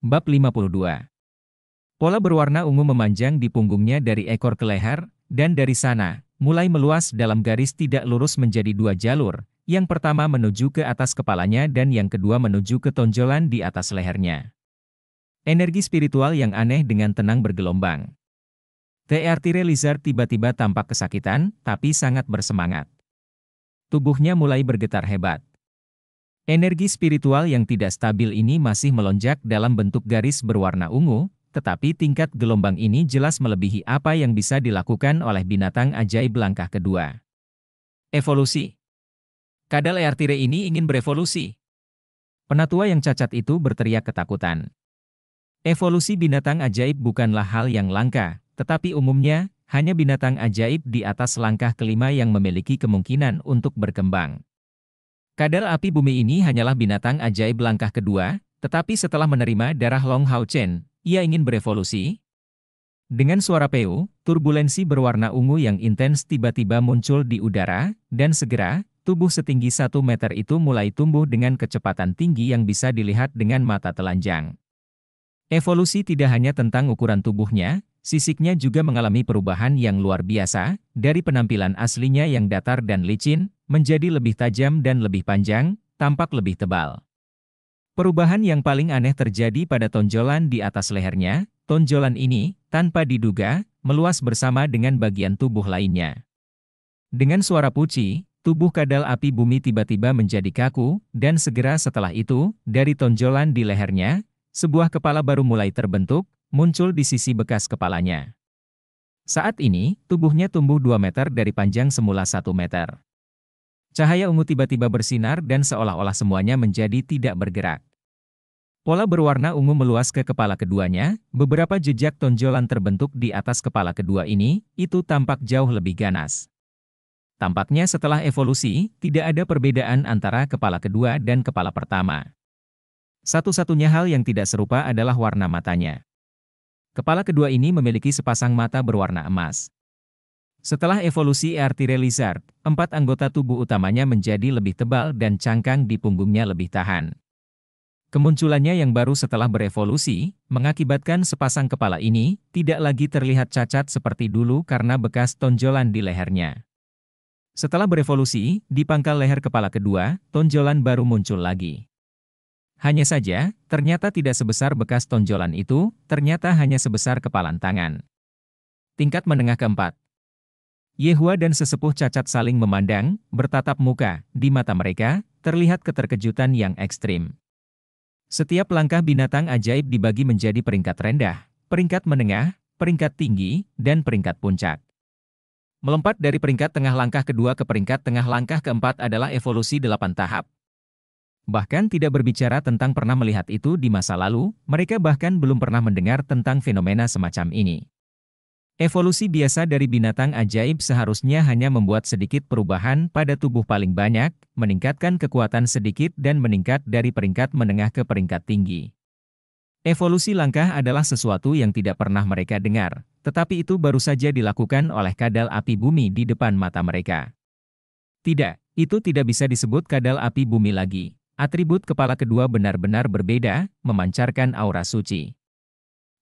Bab 52. Pola berwarna ungu memanjang di punggungnya dari ekor ke leher, dan dari sana, mulai meluas dalam garis tidak lurus menjadi dua jalur, yang pertama menuju ke atas kepalanya dan yang kedua menuju ke tonjolan di atas lehernya. Energi spiritual yang aneh dengan tenang bergelombang. Teartire Lizard tiba-tiba tampak kesakitan, tapi sangat bersemangat. Tubuhnya mulai bergetar hebat. Energi spiritual yang tidak stabil ini masih melonjak dalam bentuk garis berwarna ungu, tetapi tingkat gelombang ini jelas melebihi apa yang bisa dilakukan oleh binatang ajaib langkah kedua. Evolusi. Kadal Eartire ini ingin berevolusi. Penatua yang cacat itu berteriak ketakutan. Evolusi binatang ajaib bukanlah hal yang langka, tetapi umumnya, hanya binatang ajaib di atas langkah kelima yang memiliki kemungkinan untuk berkembang. Kadal api bumi ini hanyalah binatang ajaib langkah kedua, tetapi setelah menerima darah Long Hao Chen, ia ingin berevolusi. Dengan suara peu, turbulensi berwarna ungu yang intens tiba-tiba muncul di udara, dan segera, tubuh setinggi 1 meter itu mulai tumbuh dengan kecepatan tinggi yang bisa dilihat dengan mata telanjang. Evolusi tidak hanya tentang ukuran tubuhnya, sisiknya juga mengalami perubahan yang luar biasa, dari penampilan aslinya yang datar dan licin, menjadi lebih tajam dan lebih panjang, tampak lebih tebal. Perubahan yang paling aneh terjadi pada tonjolan di atas lehernya. Tonjolan ini, tanpa diduga, meluas bersama dengan bagian tubuh lainnya. Dengan suara puci, tubuh kadal api bumi tiba-tiba menjadi kaku, dan segera setelah itu, dari tonjolan di lehernya, sebuah kepala baru mulai terbentuk, muncul di sisi bekas kepalanya. Saat ini, tubuhnya tumbuh 2 meter dari panjang semula 1 meter. Cahaya ungu tiba-tiba bersinar dan seolah-olah semuanya menjadi tidak bergerak. Pola berwarna ungu meluas ke kepala keduanya, beberapa jejak tonjolan terbentuk di atas kepala kedua ini, itu tampak jauh lebih ganas. Tampaknya setelah evolusi, tidak ada perbedaan antara kepala kedua dan kepala pertama. Satu-satunya hal yang tidak serupa adalah warna matanya. Kepala kedua ini memiliki sepasang mata berwarna emas. Setelah evolusi Eartire Lizard, 4 anggota tubuh utamanya menjadi lebih tebal dan cangkang di punggungnya lebih tahan. Kemunculannya yang baru setelah berevolusi, mengakibatkan sepasang kepala ini tidak lagi terlihat cacat seperti dulu karena bekas tonjolan di lehernya. Setelah berevolusi, di pangkal leher kepala kedua, tonjolan baru muncul lagi. Hanya saja, ternyata tidak sebesar bekas tonjolan itu, ternyata hanya sebesar kepalan tangan. Tingkat menengah keempat. Yehua dan sesepuh cacat saling memandang, bertatap muka, di mata mereka, terlihat keterkejutan yang ekstrim. Setiap langkah binatang ajaib dibagi menjadi peringkat rendah, peringkat menengah, peringkat tinggi, dan peringkat puncak. Melompat dari peringkat tengah langkah kedua ke peringkat tengah langkah keempat adalah evolusi 8 tahap. Bahkan tidak berbicara tentang pernah melihat itu di masa lalu, mereka bahkan belum pernah mendengar tentang fenomena semacam ini. Evolusi biasa dari binatang ajaib seharusnya hanya membuat sedikit perubahan pada tubuh paling banyak, meningkatkan kekuatan sedikit dan meningkat dari peringkat menengah ke peringkat tinggi. Evolusi langkah adalah sesuatu yang tidak pernah mereka dengar, tetapi itu baru saja dilakukan oleh kadal api bumi di depan mata mereka. Tidak, itu tidak bisa disebut kadal api bumi lagi. Atribut kepala kedua benar-benar berbeda, memancarkan aura suci.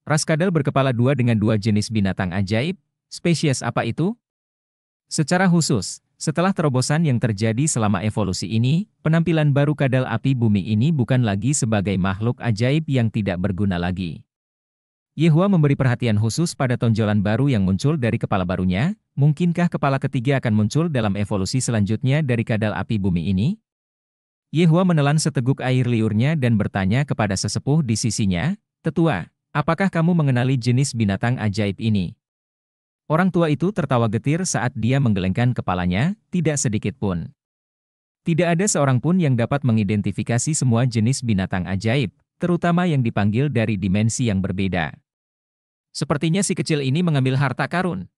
Ras kadal berkepala dua dengan 2 jenis binatang ajaib, spesies apa itu? Secara khusus, setelah terobosan yang terjadi selama evolusi ini, penampilan baru kadal api bumi ini bukan lagi sebagai makhluk ajaib yang tidak berguna lagi. Yehua memberi perhatian khusus pada tonjolan baru yang muncul dari kepala barunya. Mungkinkah kepala ketiga akan muncul dalam evolusi selanjutnya dari kadal api bumi ini? Yehua menelan seteguk air liurnya dan bertanya kepada sesepuh di sisinya, "Tetua, apakah kamu mengenali jenis binatang ajaib ini?" Orang tua itu tertawa getir saat dia menggelengkan kepalanya, tidak sedikit pun. Tidak ada seorang pun yang dapat mengidentifikasi semua jenis binatang ajaib, terutama yang dipanggil dari dimensi yang berbeda. Sepertinya si kecil ini mengambil harta karun.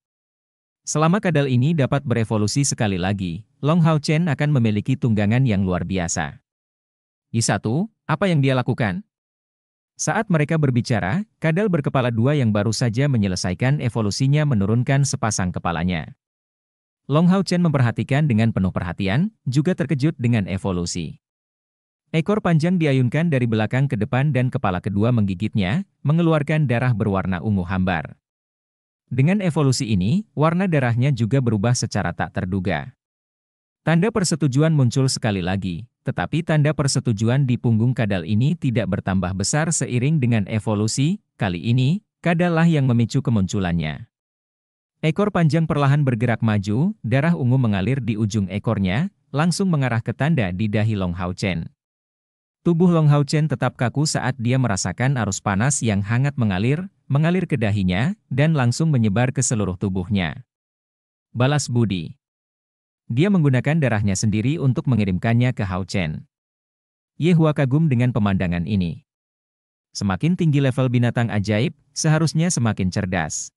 Selama kadal ini dapat berevolusi sekali lagi, Long Hao Chen akan memiliki tunggangan yang luar biasa. Y1, apa yang dia lakukan? Saat mereka berbicara, kadal berkepala dua yang baru saja menyelesaikan evolusinya menurunkan sepasang kepalanya. Long Hao Chen memperhatikan dengan penuh perhatian, juga terkejut dengan evolusi. Ekor panjang diayunkan dari belakang ke depan dan kepala kedua menggigitnya, mengeluarkan darah berwarna ungu hambar. Dengan evolusi ini, warna darahnya juga berubah secara tak terduga. Tanda persetujuan muncul sekali lagi, tetapi tanda persetujuan di punggung kadal ini tidak bertambah besar seiring dengan evolusi. Kali ini, kadal lah yang memicu kemunculannya. Ekor panjang perlahan bergerak maju, darah ungu mengalir di ujung ekornya, langsung mengarah ke tanda di dahi Long Hao Chen. Tubuh Long Hao Chen tetap kaku saat dia merasakan arus panas yang hangat mengalir ke dahinya, dan langsung menyebar ke seluruh tubuhnya. Balas budi. Dia menggunakan darahnya sendiri untuk mengirimkannya ke Hao Chen. Ye Hua kagum dengan pemandangan ini. Semakin tinggi level binatang ajaib, seharusnya semakin cerdas.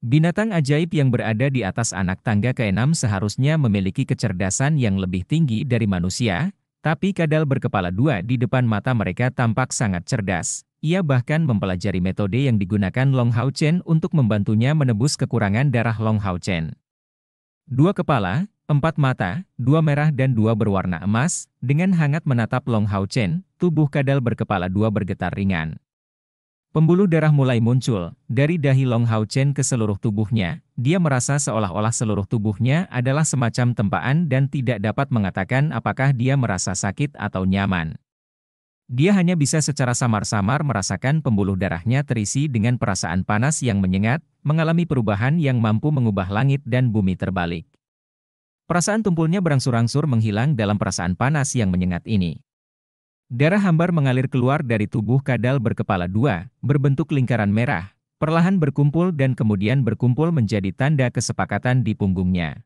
Binatang ajaib yang berada di atas anak tangga ke-6 seharusnya memiliki kecerdasan yang lebih tinggi dari manusia, tapi kadal berkepala dua di depan mata mereka tampak sangat cerdas. Ia bahkan mempelajari metode yang digunakan Long Hao Chen untuk membantunya menebus kekurangan darah Long Hao Chen. 2 kepala, 4 mata, 2 merah dan 2 berwarna emas, dengan hangat menatap Long Hao Chen, tubuh kadal berkepala dua bergetar ringan. Pembuluh darah mulai muncul, dari dahi Long Hao Chen ke seluruh tubuhnya. Dia merasa seolah-olah seluruh tubuhnya adalah semacam tempaan dan tidak dapat mengatakan apakah dia merasa sakit atau nyaman. Dia hanya bisa secara samar-samar merasakan pembuluh darahnya terisi dengan perasaan panas yang menyengat, mengalami perubahan yang mampu mengubah langit dan bumi terbalik. Perasaan tumpulnya berangsur-angsur menghilang dalam perasaan panas yang menyengat ini. Darah hambar mengalir keluar dari tubuh kadal berkepala dua, berbentuk lingkaran merah, perlahan berkumpul dan kemudian berkumpul menjadi tanda kesepakatan di punggungnya.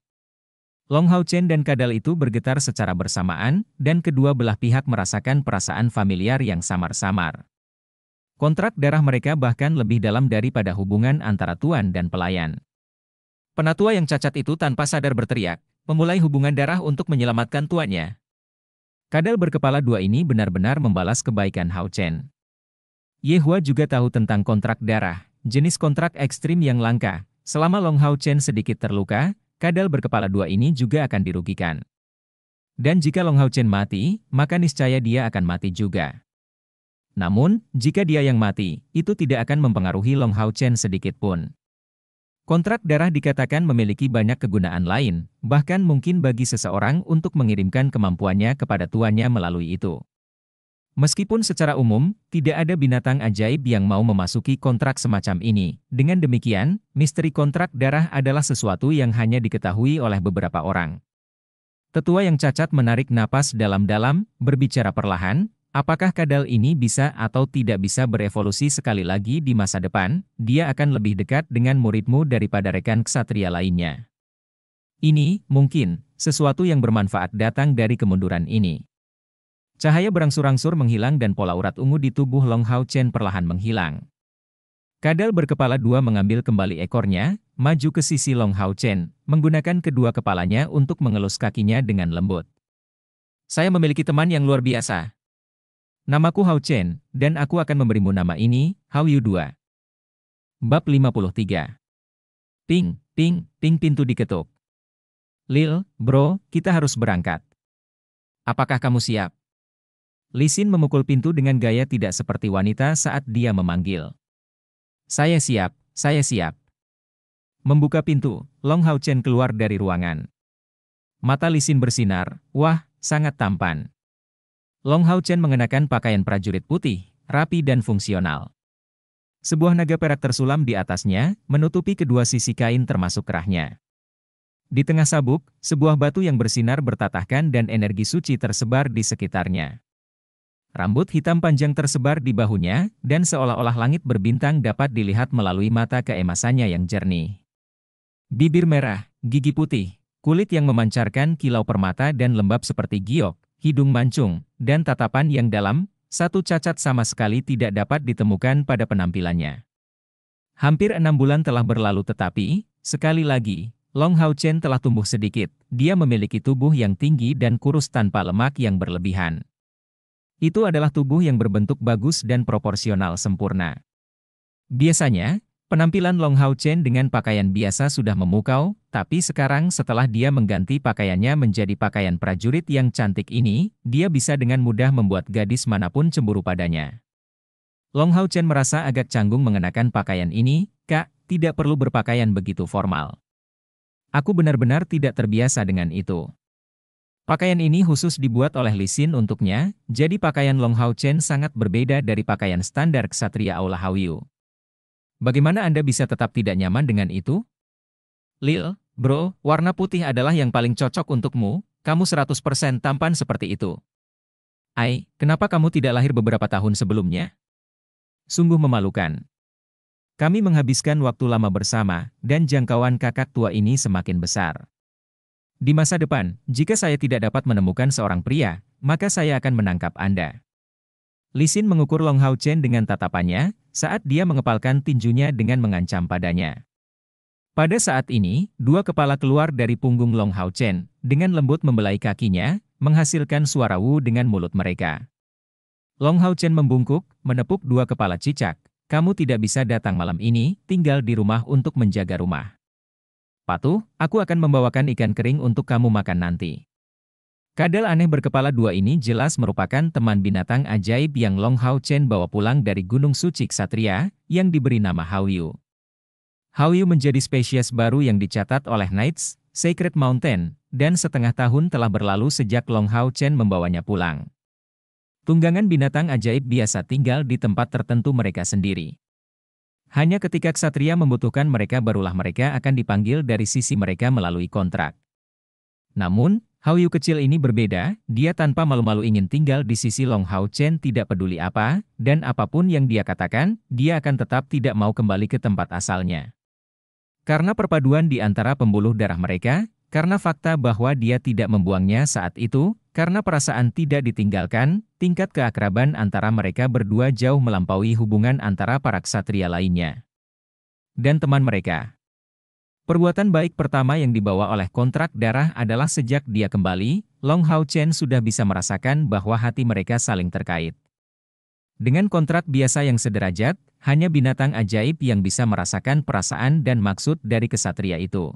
Long Hao Chen dan kadal itu bergetar secara bersamaan, dan kedua belah pihak merasakan perasaan familiar yang samar-samar. Kontrak darah mereka bahkan lebih dalam daripada hubungan antara tuan dan pelayan. Penatua yang cacat itu tanpa sadar berteriak, memulai hubungan darah untuk menyelamatkan tuannya. Kadal berkepala dua ini benar-benar membalas kebaikan Hao Chen. Ye Hua juga tahu tentang kontrak darah, jenis kontrak ekstrim yang langka. Selama Long Hao Chen sedikit terluka, kadal berkepala dua ini juga akan dirugikan. Dan jika Long Hao Chen mati, maka niscaya dia akan mati juga. Namun, jika dia yang mati, itu tidak akan mempengaruhi Long Hao Chen sedikit pun. Kontrak darah dikatakan memiliki banyak kegunaan lain, bahkan mungkin bagi seseorang untuk mengirimkan kemampuannya kepada tuannya melalui itu. Meskipun secara umum, tidak ada binatang ajaib yang mau memasuki kontrak semacam ini. Dengan demikian, misteri kontrak darah adalah sesuatu yang hanya diketahui oleh beberapa orang. Tetua yang cacat menarik napas dalam-dalam, berbicara perlahan. Apakah kadal ini bisa atau tidak bisa berevolusi sekali lagi di masa depan? Dia akan lebih dekat dengan muridmu daripada rekan ksatria lainnya. Ini, mungkin, sesuatu yang bermanfaat datang dari kemunduran ini. Cahaya berangsur-angsur menghilang dan pola urat ungu di tubuh Long Hao Chen perlahan menghilang. Kadal berkepala dua mengambil kembali ekornya, maju ke sisi Long Hao Chen, menggunakan kedua kepalanya untuk mengelus kakinya dengan lembut. Saya memiliki teman yang luar biasa. Namaku Hao Chen, dan aku akan memberimu nama ini, Hao Yu 2. Bab 53. Ping, ping, ping pintu diketuk. Lil, bro, kita harus berangkat. Apakah kamu siap? Li Xin memukul pintu dengan gaya tidak seperti wanita saat dia memanggil. Saya siap, saya siap. Membuka pintu, Long Hao Chen keluar dari ruangan. Mata Li Xin bersinar, wah, sangat tampan. Long Hao Chen mengenakan pakaian prajurit putih, rapi dan fungsional. Sebuah naga perak tersulam di atasnya, menutupi kedua sisi kain termasuk kerahnya. Di tengah sabuk, sebuah batu yang bersinar bertatahkan dan energi suci tersebar di sekitarnya. Rambut hitam panjang tersebar di bahunya, dan seolah-olah langit berbintang dapat dilihat melalui mata keemasannya yang jernih. Bibir merah, gigi putih, kulit yang memancarkan kilau permata dan lembab seperti giok, hidung mancung, dan tatapan yang dalam, satu cacat sama sekali tidak dapat ditemukan pada penampilannya. Hampir 6 bulan telah berlalu tetapi, sekali lagi, Long Hao Chen telah tumbuh sedikit. Dia memiliki tubuh yang tinggi dan kurus tanpa lemak yang berlebihan. Itu adalah tubuh yang berbentuk bagus dan proporsional sempurna. Biasanya, Penampilan Long Hao Chen dengan pakaian biasa sudah memukau, tapi sekarang setelah dia mengganti pakaiannya menjadi pakaian prajurit yang cantik ini, dia bisa dengan mudah membuat gadis manapun cemburu padanya. Long Hao Chen merasa agak canggung mengenakan pakaian ini, "Kak, tidak perlu berpakaian begitu formal. Aku benar-benar tidak terbiasa dengan itu." Pakaian ini khusus dibuat oleh Li Xin untuknya, jadi pakaian Long Hao Chen sangat berbeda dari pakaian standar ksatria Aula Hallyu. Bagaimana Anda bisa tetap tidak nyaman dengan itu? Lil, bro, warna putih adalah yang paling cocok untukmu, kamu 100% tampan seperti itu. Ai, kenapa kamu tidak lahir beberapa tahun sebelumnya? Sungguh memalukan. Kami menghabiskan waktu lama bersama, dan jangkauan kakak tua ini semakin besar. Di masa depan, jika saya tidak dapat menemukan seorang pria, maka saya akan menangkap Anda. Li Xin mengukur Long Hao Chen dengan tatapannya, saat dia mengepalkan tinjunya dengan mengancam padanya. Pada saat ini, dua kepala keluar dari punggung Long Hao Chen, dengan lembut membelai kakinya, menghasilkan suara wu dengan mulut mereka. Long Hao Chen membungkuk, menepuk dua kepala cicak. "Kamu tidak bisa datang malam ini, tinggal di rumah untuk menjaga rumah. Patuh, aku akan membawakan ikan kering untuk kamu makan nanti." Kadal aneh berkepala dua ini jelas merupakan teman binatang ajaib yang Long Hao Chen bawa pulang dari Gunung Suci Ksatria, yang diberi nama Hallyu. Hallyu menjadi spesies baru yang dicatat oleh Knights, Sacred Mountain, dan setengah tahun telah berlalu sejak Long Hao Chen membawanya pulang. Tunggangan binatang ajaib biasa tinggal di tempat tertentu mereka sendiri. Hanya ketika ksatria membutuhkan mereka barulah mereka akan dipanggil dari sisi mereka melalui kontrak. Namun, Hallyu kecil ini berbeda, dia tanpa malu-malu ingin tinggal di sisi Long Hao Chen tidak peduli apa, dan apapun yang dia katakan, dia akan tetap tidak mau kembali ke tempat asalnya. Karena perpaduan di antara pembuluh darah mereka, karena fakta bahwa dia tidak membuangnya saat itu, karena perasaan tidak ditinggalkan, tingkat keakraban antara mereka berdua jauh melampaui hubungan antara para ksatria lainnya dan teman mereka. Perbuatan baik pertama yang dibawa oleh kontrak darah adalah sejak dia kembali, Long Hao Chen sudah bisa merasakan bahwa hati mereka saling terkait. Dengan kontrak biasa yang sederajat, hanya binatang ajaib yang bisa merasakan perasaan dan maksud dari kesatria itu.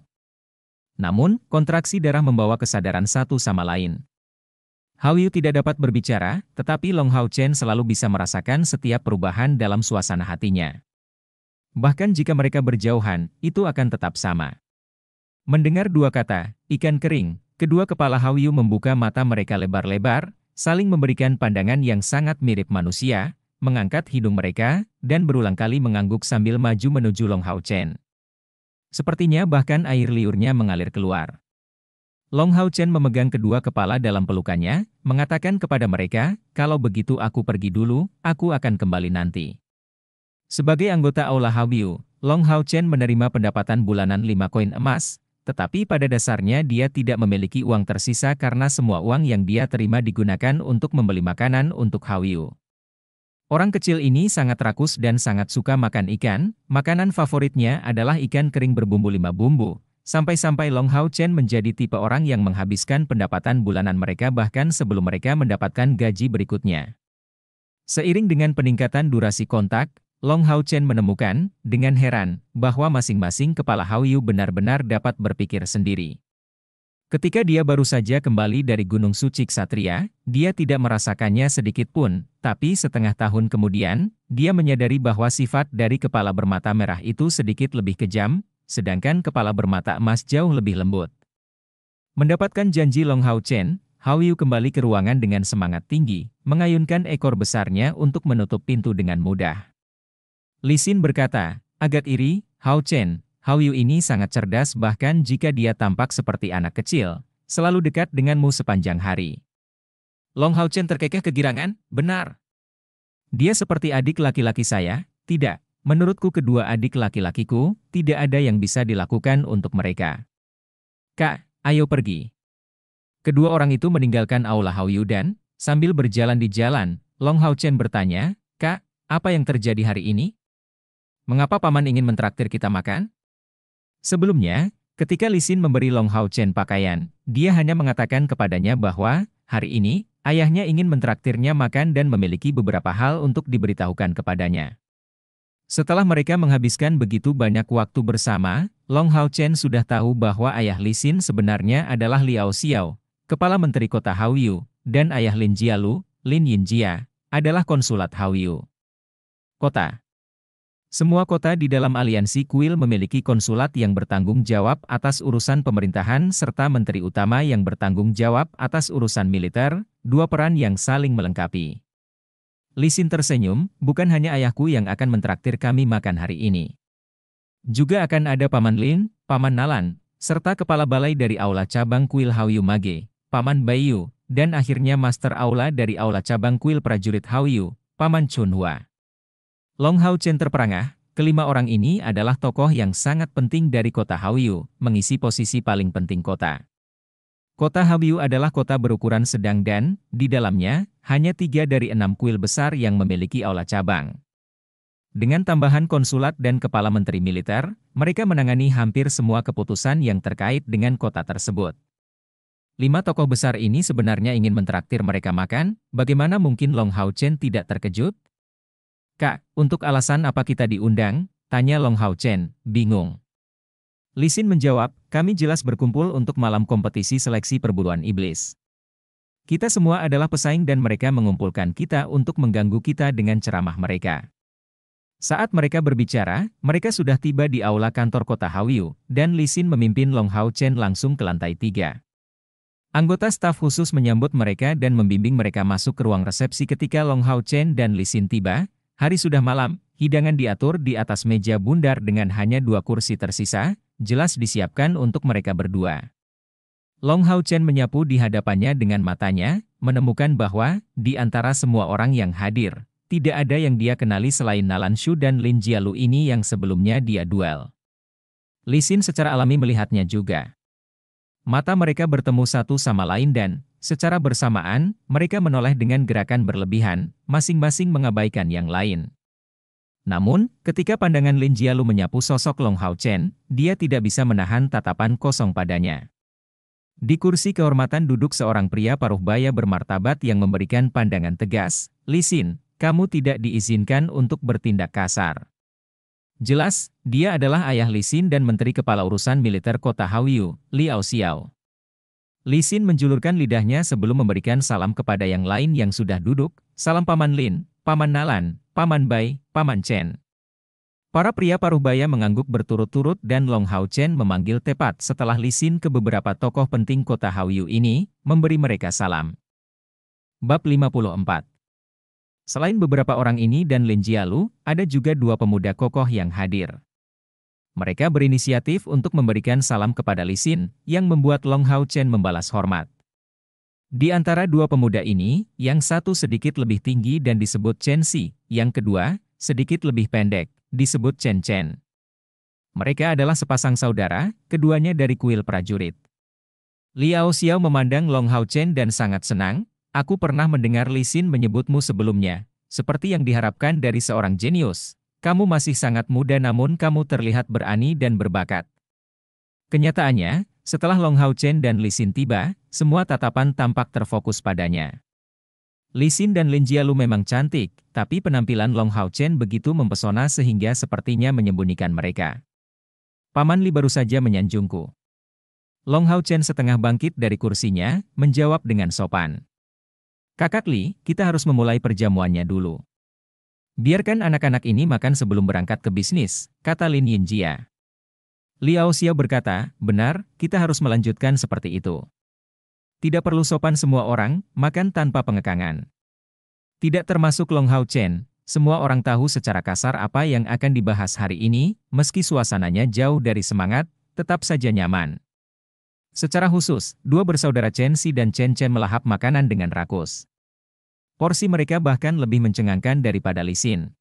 Namun, kontraksi darah membawa kesadaran satu sama lain. Hallyu tidak dapat berbicara, tetapi Long Hao Chen selalu bisa merasakan setiap perubahan dalam suasana hatinya. Bahkan jika mereka berjauhan, itu akan tetap sama. Mendengar dua kata, ikan kering, kedua kepala Hallyu membuka mata mereka lebar-lebar, saling memberikan pandangan yang sangat mirip manusia, mengangkat hidung mereka, dan berulang kali mengangguk sambil maju menuju Long Hao Chen. Sepertinya bahkan air liurnya mengalir keluar. Long Hao Chen memegang kedua kepala dalam pelukannya, mengatakan kepada mereka, "Kalau begitu aku pergi dulu, aku akan kembali nanti." Sebagai anggota Aula Hallyu, Long Hao Chen menerima pendapatan bulanan 5 koin emas, tetapi pada dasarnya dia tidak memiliki uang tersisa karena semua uang yang dia terima digunakan untuk membeli makanan untuk Hallyu. Orang kecil ini sangat rakus dan sangat suka makan ikan, makanan favoritnya adalah ikan kering berbumbu 5 bumbu, sampai-sampai Long Hao Chen menjadi tipe orang yang menghabiskan pendapatan bulanan mereka bahkan sebelum mereka mendapatkan gaji berikutnya. Seiring dengan peningkatan durasi kontak, Long Hao Chen menemukan, dengan heran, bahwa masing-masing kepala Hallyu benar-benar dapat berpikir sendiri. Ketika dia baru saja kembali dari Gunung Suci Ksatria, dia tidak merasakannya sedikit pun, tapi setengah tahun kemudian, dia menyadari bahwa sifat dari kepala bermata merah itu sedikit lebih kejam, sedangkan kepala bermata emas jauh lebih lembut. Mendapatkan janji Long Hao Chen, Hallyu kembali ke ruangan dengan semangat tinggi, mengayunkan ekor besarnya untuk menutup pintu dengan mudah. Li Xin berkata, "Agak iri, Hao Chen, Hallyu ini sangat cerdas bahkan jika dia tampak seperti anak kecil, selalu dekat denganmu sepanjang hari." Long Hao Chen terkekeh kegirangan, "Benar. Dia seperti adik laki-laki saya, tidak. Menurutku kedua adik laki-lakiku, tidak ada yang bisa dilakukan untuk mereka. Kak, ayo pergi." Kedua orang itu meninggalkan Aula Hallyu dan, sambil berjalan di jalan, Long Hao Chen bertanya, "Kak, apa yang terjadi hari ini? Mengapa paman ingin mentraktir kita makan?" Sebelumnya, ketika Li Xin memberi Long Hao Chen pakaian, dia hanya mengatakan kepadanya bahwa, hari ini, ayahnya ingin mentraktirnya makan dan memiliki beberapa hal untuk diberitahukan kepadanya. Setelah mereka menghabiskan begitu banyak waktu bersama, Long Hao Chen sudah tahu bahwa ayah Li Xin sebenarnya adalah Liao Xiao, Kepala Menteri Kota Haoyu, dan ayah Lin Jialu, Lin Yinjia, adalah konsulat Haoyu. Kota. Semua kota di dalam aliansi kuil memiliki konsulat yang bertanggung jawab atas urusan pemerintahan serta menteri utama yang bertanggung jawab atas urusan militer, dua peran yang saling melengkapi. Li Xin tersenyum, bukan hanya ayahku yang akan mentraktir kami makan hari ini. Juga akan ada Paman Lin, Paman Nalan, serta kepala balai dari Aula Cabang Kuil Haoyu Mage, Paman Baiyu, dan akhirnya Master Aula dari Aula Cabang Kuil Prajurit Haoyu, Paman Chunhua. Long Hao Chen terperangah, kelima orang ini adalah tokoh yang sangat penting dari kota Haoyu, mengisi posisi paling penting kota. Kota Haoyu adalah kota berukuran sedang dan, di dalamnya, hanya 3 dari 6 kuil besar yang memiliki aula cabang. Dengan tambahan konsulat dan kepala menteri militer, mereka menangani hampir semua keputusan yang terkait dengan kota tersebut. 5 tokoh besar ini sebenarnya ingin mentraktir mereka makan, bagaimana mungkin Long Hao Chen tidak terkejut? Kak, untuk alasan apa kita diundang? Tanya Long Hao Chen, bingung. Li Xin menjawab, kami jelas berkumpul untuk malam kompetisi seleksi perburuan iblis. Kita semua adalah pesaing dan mereka mengumpulkan kita untuk mengganggu kita dengan ceramah mereka. Saat mereka berbicara, mereka sudah tiba di aula kantor kota Haoyu, dan Li Xin memimpin Long Hao Chen langsung ke lantai 3. Anggota staf khusus menyambut mereka dan membimbing mereka masuk ke ruang resepsi ketika Long Hao Chen dan Li Xin tiba. Hari sudah malam, hidangan diatur di atas meja bundar dengan hanya 2 kursi tersisa, jelas disiapkan untuk mereka berdua. Long Hao Chen menyapu di hadapannya dengan matanya, menemukan bahwa, di antara semua orang yang hadir, tidak ada yang dia kenali selain Nalan Shu dan Lin Jialu ini yang sebelumnya dia duel. Li Xin secara alami melihatnya juga. Mata mereka bertemu satu sama lain dan, secara bersamaan, mereka menoleh dengan gerakan berlebihan, masing-masing mengabaikan yang lain. Namun, ketika pandangan Lin Jialu menyapu sosok Long Hao Chen, dia tidak bisa menahan tatapan kosong padanya. Di kursi kehormatan duduk seorang pria paruh baya bermartabat yang memberikan pandangan tegas, Li Xin, kamu tidak diizinkan untuk bertindak kasar. Jelas, dia adalah ayah Li Xin dan Menteri Kepala Urusan Militer Kota Haoyu, Liao Xiao. Li Xin menjulurkan lidahnya sebelum memberikan salam kepada yang lain yang sudah duduk, salam Paman Lin, Paman Nalan, Paman Bai, Paman Chen. Para pria paruh baya mengangguk berturut-turut dan Long Hao Chen memanggil tepat setelah Li Xin ke beberapa tokoh penting kota Haoyu ini, memberi mereka salam. Bab 54. Selain beberapa orang ini dan Lin Jialu, ada juga 2 pemuda kokoh yang hadir. Mereka berinisiatif untuk memberikan salam kepada Li Xin, yang membuat Long Hao Chen membalas hormat. Di antara 2 pemuda ini, yang satu sedikit lebih tinggi dan disebut Chen Xi, yang kedua, sedikit lebih pendek, disebut Chen Chen. Mereka adalah sepasang saudara, keduanya dari kuil prajurit. Liao Xiao memandang Long Hao Chen dan sangat senang, aku pernah mendengar Li Xin menyebutmu sebelumnya, seperti yang diharapkan dari seorang jenius. Kamu masih sangat muda namun kamu terlihat berani dan berbakat. Kenyataannya, setelah Long Hao Chen dan Li Xin tiba, semua tatapan tampak terfokus padanya. Li Xin dan Lin Jialu memang cantik, tapi penampilan Long Hao Chen begitu mempesona sehingga sepertinya menyembunyikan mereka. Paman Li baru saja menyanjungku. Long Hao Chen setengah bangkit dari kursinya, menjawab dengan sopan. Kakak Li, kita harus memulai perjamuannya dulu. Biarkan anak-anak ini makan sebelum berangkat ke bisnis, kata Lin Yinjia. Liao Xiao berkata, benar, kita harus melanjutkan seperti itu. Tidak perlu sopan semua orang, makan tanpa pengekangan. Tidak termasuk Long Hao Chen, semua orang tahu secara kasar apa yang akan dibahas hari ini, meski suasananya jauh dari semangat, tetap saja nyaman. Secara khusus, 2 bersaudara Chen Xi dan Chen Chen melahap makanan dengan rakus. Porsi mereka bahkan lebih mencengangkan daripada Li Xin.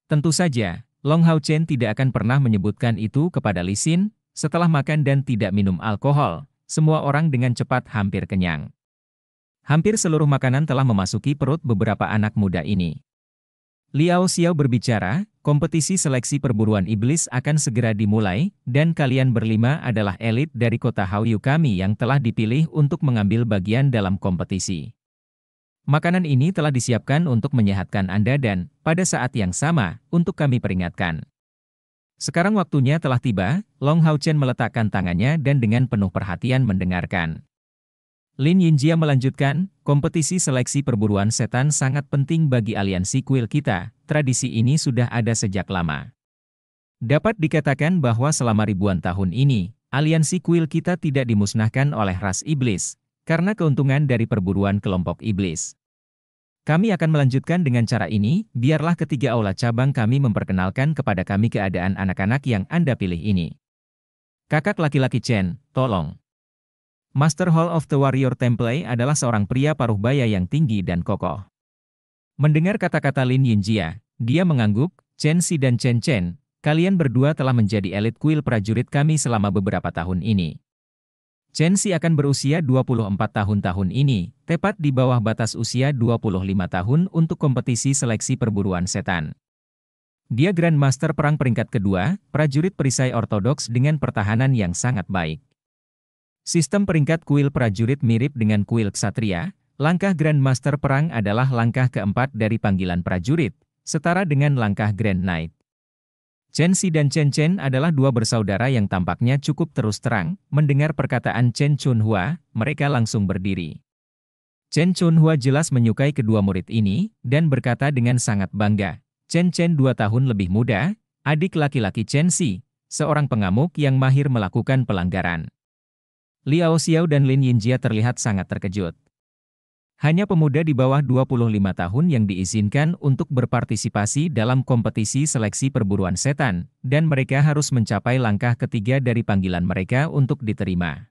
Tentu saja, Long Hao Chen tidak akan pernah menyebutkan itu kepada Li Xin. Setelah makan dan tidak minum alkohol, semua orang dengan cepat hampir kenyang. Hampir seluruh makanan telah memasuki perut beberapa anak muda ini. Liao Xiao berbicara, kompetisi seleksi perburuan iblis akan segera dimulai, dan kalian berlima adalah elit dari kota Haoyu kami yang telah dipilih untuk mengambil bagian dalam kompetisi. Makanan ini telah disiapkan untuk menyehatkan Anda dan, pada saat yang sama, untuk kami peringatkan. Sekarang waktunya telah tiba, Long Hao Chen meletakkan tangannya dan dengan penuh perhatian mendengarkan. Lin Yinjia melanjutkan, kompetisi seleksi perburuan setan sangat penting bagi aliansi kuil kita, tradisi ini sudah ada sejak lama. Dapat dikatakan bahwa selama ribuan tahun ini, aliansi kuil kita tidak dimusnahkan oleh ras iblis, karena keuntungan dari perburuan kelompok iblis. Kami akan melanjutkan dengan cara ini, biarlah ketiga aula cabang kami memperkenalkan kepada kami keadaan anak-anak yang Anda pilih ini. Kakak laki-laki Chen, tolong. Master Hall of the Warrior Temple adalah seorang pria paruh baya yang tinggi dan kokoh. Mendengar kata-kata Lin Yinjia, dia mengangguk, Chen Si dan Chen Chen, kalian berdua telah menjadi elit kuil prajurit kami selama beberapa tahun ini. Chen Si akan berusia 24 tahun ini, tepat di bawah batas usia 25 tahun untuk kompetisi seleksi perburuan setan. Dia Grandmaster Perang peringkat kedua, prajurit perisai ortodoks dengan pertahanan yang sangat baik. Sistem peringkat kuil prajurit mirip dengan kuil ksatria, langkah Grandmaster Perang adalah langkah keempat dari panggilan prajurit, setara dengan langkah Grand Knight. Chen Si dan Chen Chen adalah dua bersaudara yang tampaknya cukup terus terang. Mendengar perkataan Chen Chunhua, mereka langsung berdiri. Chen Chunhua jelas menyukai kedua murid ini, dan berkata dengan sangat bangga, Chen Chen 2 tahun lebih muda, adik laki-laki Chen Si, seorang pengamuk yang mahir melakukan pelanggaran. Liao Xiao dan Lin Yinjia terlihat sangat terkejut. Hanya pemuda di bawah 25 tahun yang diizinkan untuk berpartisipasi dalam kompetisi seleksi perburuan setan, dan mereka harus mencapai langkah ketiga dari panggilan mereka untuk diterima.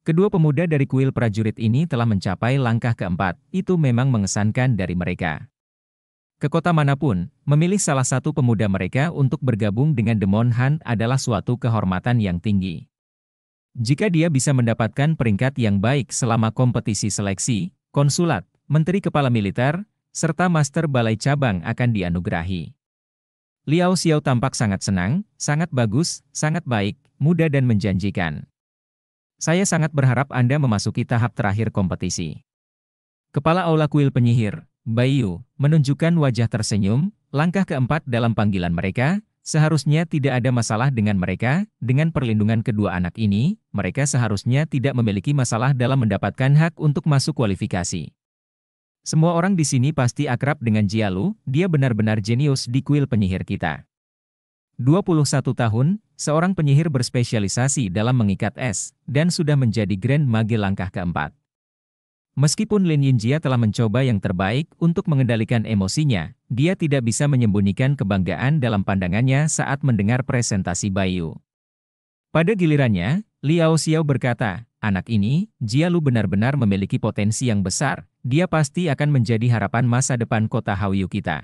Kedua pemuda dari kuil prajurit ini telah mencapai langkah keempat, itu memang mengesankan dari mereka. Ke kota manapun, memilih salah satu pemuda mereka untuk bergabung dengan Demon Hunt adalah suatu kehormatan yang tinggi. Jika dia bisa mendapatkan peringkat yang baik selama kompetisi seleksi, konsulat, menteri kepala militer, serta master balai cabang akan dianugerahi. Liao Xiao tampak sangat senang, sangat bagus, sangat baik, muda dan menjanjikan. Saya sangat berharap Anda memasuki tahap terakhir kompetisi. Kepala Aula Kuil Penyihir, Bai Yu, menunjukkan wajah tersenyum, langkah keempat dalam panggilan mereka, seharusnya tidak ada masalah dengan mereka, dengan perlindungan kedua anak ini, mereka seharusnya tidak memiliki masalah dalam mendapatkan hak untuk masuk kualifikasi. Semua orang di sini pasti akrab dengan Jialu, dia benar-benar jenius di kuil penyihir kita. 21 tahun, seorang penyihir berspesialisasi dalam mengikat es, dan sudah menjadi Grand Mage langkah keempat. Meskipun Lin Yinjia telah mencoba yang terbaik untuk mengendalikan emosinya, dia tidak bisa menyembunyikan kebanggaan dalam pandangannya saat mendengar presentasi Bai Yu. Pada gilirannya, Liao Xiao berkata, anak ini, Jialu benar-benar memiliki potensi yang besar, dia pasti akan menjadi harapan masa depan kota Haoyu kita.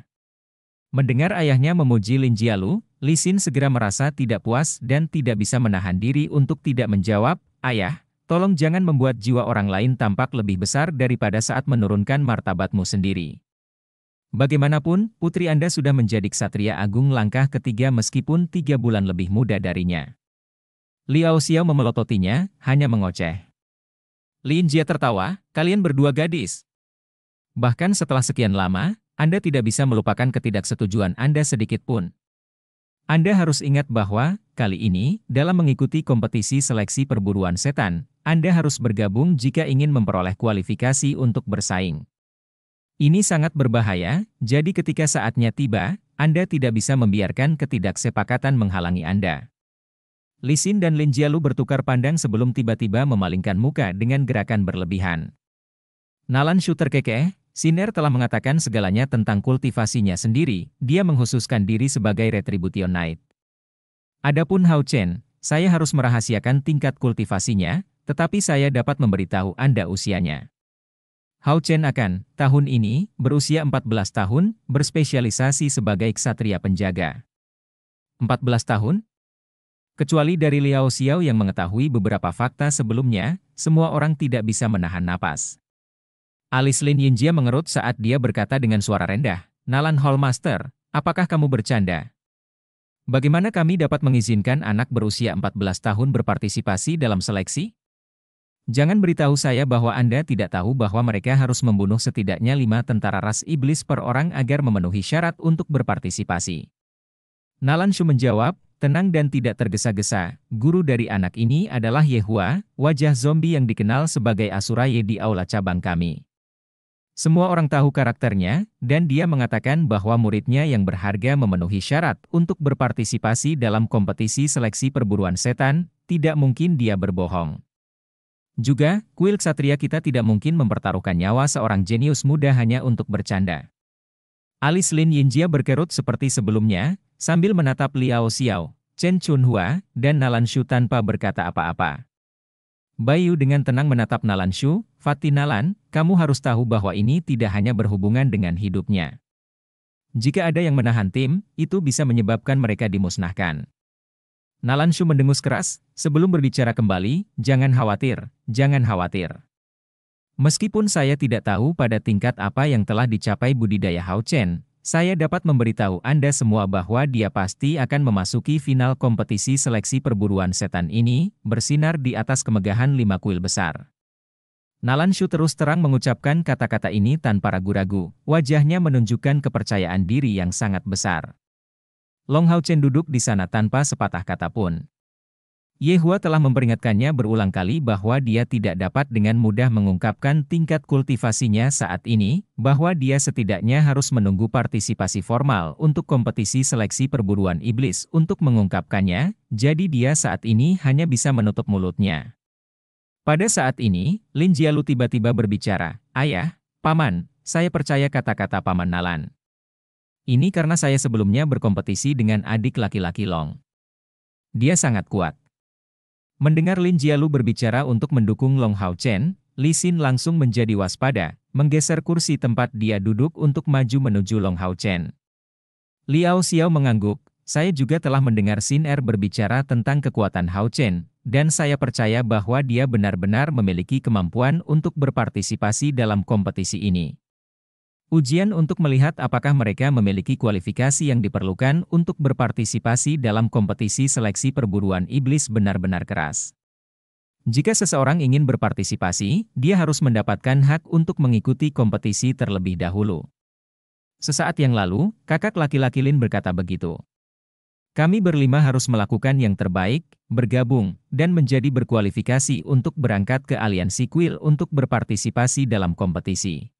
Mendengar ayahnya memuji Lin Jialu, Li Xin segera merasa tidak puas dan tidak bisa menahan diri untuk tidak menjawab, ayah, tolong jangan membuat jiwa orang lain tampak lebih besar daripada saat menurunkan martabatmu sendiri. Bagaimanapun, putri Anda sudah menjadi ksatria agung langkah ketiga meskipun 3 bulan lebih muda darinya. Liao Xiao memelototinya, hanya mengoceh. Lin Jia tertawa, kalian berdua gadis. Bahkan setelah sekian lama, Anda tidak bisa melupakan ketidaksetujuan Anda sedikit pun. Anda harus ingat bahwa, kali ini, dalam mengikuti kompetisi seleksi perburuan setan, Anda harus bergabung jika ingin memperoleh kualifikasi untuk bersaing. Ini sangat berbahaya, jadi ketika saatnya tiba, Anda tidak bisa membiarkan ketidaksepakatan menghalangi Anda. Li Xin dan Lin Jialu bertukar pandang sebelum tiba-tiba memalingkan muka dengan gerakan berlebihan. Nalan Shu terkekeh, Siner telah mengatakan segalanya tentang kultivasinya sendiri, dia menghususkan diri sebagai Retribution Knight. Adapun Hao Chen, saya harus merahasiakan tingkat kultivasinya, tetapi saya dapat memberitahu Anda usianya. Hao Chen akan, tahun ini, berusia 14 tahun, berspesialisasi sebagai ksatria penjaga. 14 tahun? Kecuali dari Liao Xiao yang mengetahui beberapa fakta sebelumnya, semua orang tidak bisa menahan napas. Alis Lin Yinjia mengerut saat dia berkata dengan suara rendah, Nalan Hallmaster, apakah kamu bercanda? Bagaimana kami dapat mengizinkan anak berusia 14 tahun berpartisipasi dalam seleksi? Jangan beritahu saya bahwa Anda tidak tahu bahwa mereka harus membunuh setidaknya 5 tentara ras iblis per orang agar memenuhi syarat untuk berpartisipasi. Nalanshu menjawab, tenang dan tidak tergesa-gesa, guru dari anak ini adalah Yehua, wajah zombie yang dikenal sebagai Asuraye di aula cabang kami. Semua orang tahu karakternya, dan dia mengatakan bahwa muridnya yang berharga memenuhi syarat untuk berpartisipasi dalam kompetisi seleksi perburuan setan, tidak mungkin dia berbohong. Juga, kuil ksatria kita tidak mungkin mempertaruhkan nyawa seorang jenius muda hanya untuk bercanda. Alis Lin Yinjia berkerut seperti sebelumnya, sambil menatap Liao Xiao, Chen Chunhua, dan Nalanshu tanpa berkata apa-apa. Bayu dengan tenang menatap Nalanshu, Fatih Nalan, kamu harus tahu bahwa ini tidak hanya berhubungan dengan hidupnya. Jika ada yang menahan tim, itu bisa menyebabkan mereka dimusnahkan. Nalanshu mendengus keras, sebelum berbicara kembali, jangan khawatir, jangan khawatir. Meskipun saya tidak tahu pada tingkat apa yang telah dicapai budidaya Hao Chen, saya dapat memberitahu Anda semua bahwa dia pasti akan memasuki final kompetisi seleksi perburuan setan ini, bersinar di atas kemegahan 5 kuil besar. Nalanshu terus terang mengucapkan kata-kata ini tanpa ragu-ragu, wajahnya menunjukkan kepercayaan diri yang sangat besar. Long Hao Chen duduk di sana tanpa sepatah kata pun. Yehua telah memperingatkannya berulang kali bahwa dia tidak dapat dengan mudah mengungkapkan tingkat kultivasinya saat ini, bahwa dia setidaknya harus menunggu partisipasi formal untuk kompetisi seleksi perburuan iblis untuk mengungkapkannya, jadi dia saat ini hanya bisa menutup mulutnya. Pada saat ini, Lin Jialu tiba-tiba berbicara, "Ayah, Paman, saya percaya kata-kata Paman Nalan. Ini karena saya sebelumnya berkompetisi dengan adik laki-laki Long. Dia sangat kuat." Mendengar Lin Jialu berbicara untuk mendukung Long Hao Chen, Li Xin langsung menjadi waspada, menggeser kursi tempat dia duduk untuk maju menuju Long Hao Chen. Liao Xiao mengangguk, saya juga telah mendengar Xin Er berbicara tentang kekuatan Hao Chen, dan saya percaya bahwa dia benar-benar memiliki kemampuan untuk berpartisipasi dalam kompetisi ini. Ujian untuk melihat apakah mereka memiliki kualifikasi yang diperlukan untuk berpartisipasi dalam kompetisi seleksi perburuan iblis benar-benar keras. Jika seseorang ingin berpartisipasi, dia harus mendapatkan hak untuk mengikuti kompetisi terlebih dahulu. Sesaat yang lalu, kakak laki-laki Lin berkata begitu. Kami berlima harus melakukan yang terbaik, bergabung, dan menjadi berkualifikasi untuk berangkat ke aliansi kuil untuk berpartisipasi dalam kompetisi.